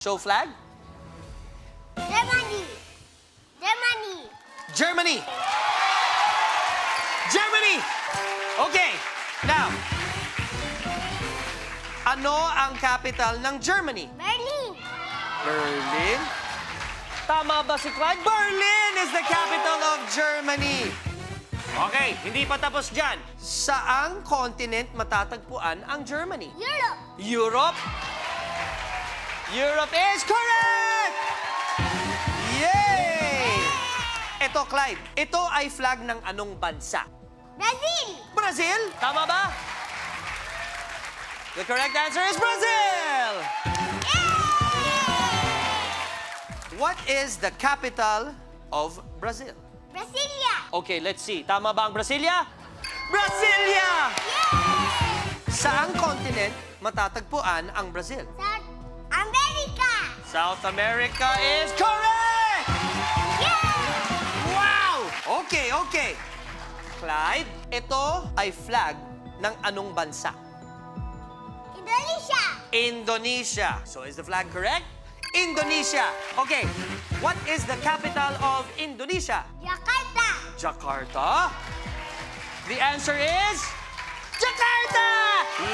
Show flag. Germany. Germany. Germany. Germany. Okay. Now, ano ang capital ng Germany? Berlin. Berlin. Tama ba si Clyde? Berlin is the capital of Germany. Okay, hindi pa tapos dyan. Saang continent matatagpuan ang Germany? Europe. Europe. Europe is correct! Yay! Ito, Clyde, ito ay flag ng anong bansa? Brazil. Brazil? Tama ba? The correct answer is Brazil! What is the capital of Brazil? Brasilia. Okay, let's see. Tama ba ang Brasilia? Brasilia! Saang continent matatagpuan ang Brazil? South America. South America is correct! Wow! Okay, okay. Clyde, ito ay flag ng anong bansa? Indonesia. Indonesia. So is the flag correct? Indonesia. Okay. What is the capital of Indonesia? Jakarta. Jakarta. The answer is Jakarta!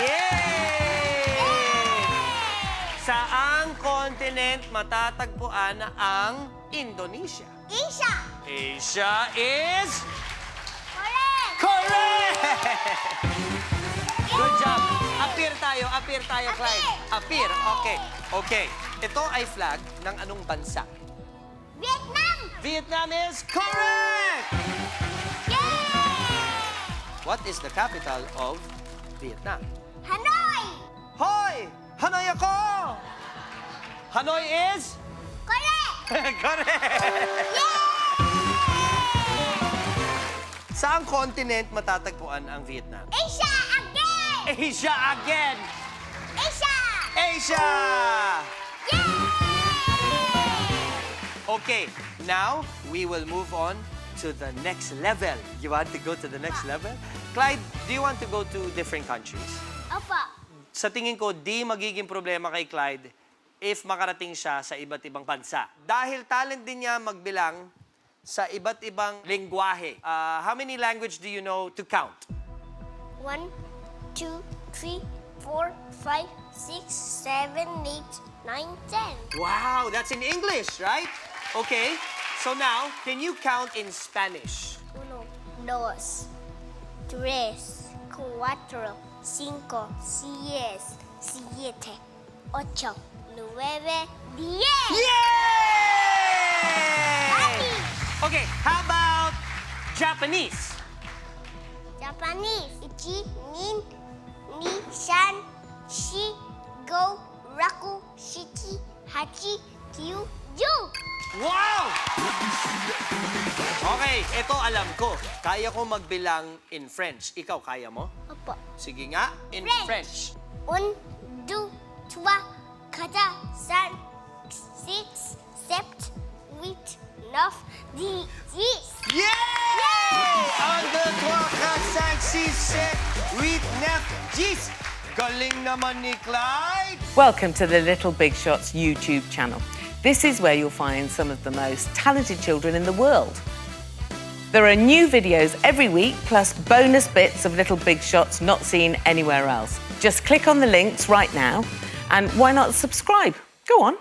Yay! Saang continent matatagpuan ang Indonesia? Asia. Asia is Correct. correct! Good job. Appear tayo, Clyde. Appear, okay. Okay. Ito ay flag ng anong bansa? Vietnam. Vietnam is correct! Yay! What is the capital of Vietnam? Hanoi. Hoy! Hanoi ako! Hanoi is? Correct. Correct! Yay! Saang continent matatagpuan ang Vietnam? Asia again. Asia again! Asia. Asia! Yay! Okay, now we will move on to the next level. You want to go to the next level? Clyde, do you want to go to different countries? Opo. Sa tingin ko, di magiging problema kay Clyde if makarating siya sa iba't ibang bansa. Dahil talent din niya magbilang sa iba't ibang lengguwahe. How many language do you know to count? 1, 2, 3, 4, 5, 6, 7, 8, 9, 10. Wow, that's in English, right? Okay, so now, can you count in Spanish? 1, 2, 3, 4, 5, 6, 7, 8, 9, 10. Yay! Okay, how about Japanese? Japanese. Ichi, nin, ni, san, shi, go, raku, shichi, hachi, kyu, ju. Wow! Okay, ito alam ko. Kaya ko magbilang in French. Ikaw, kaya mo? Opo. Sige nga, in French. 1, 2, 3, 4, 5, 6, 7, 8, 9, 10. Yay! 1, 2, 3, 4, 5, 6, 7, 8, 9, 10. Galing naman ni Clyde! Welcome to the Little Big Shots YouTube channel. This is where you'll find some of the most talented children in the world. There are new videos every week, plus bonus bits of Little Big Shots not seen anywhere else. Just click on the links right now, and why not subscribe? Go on.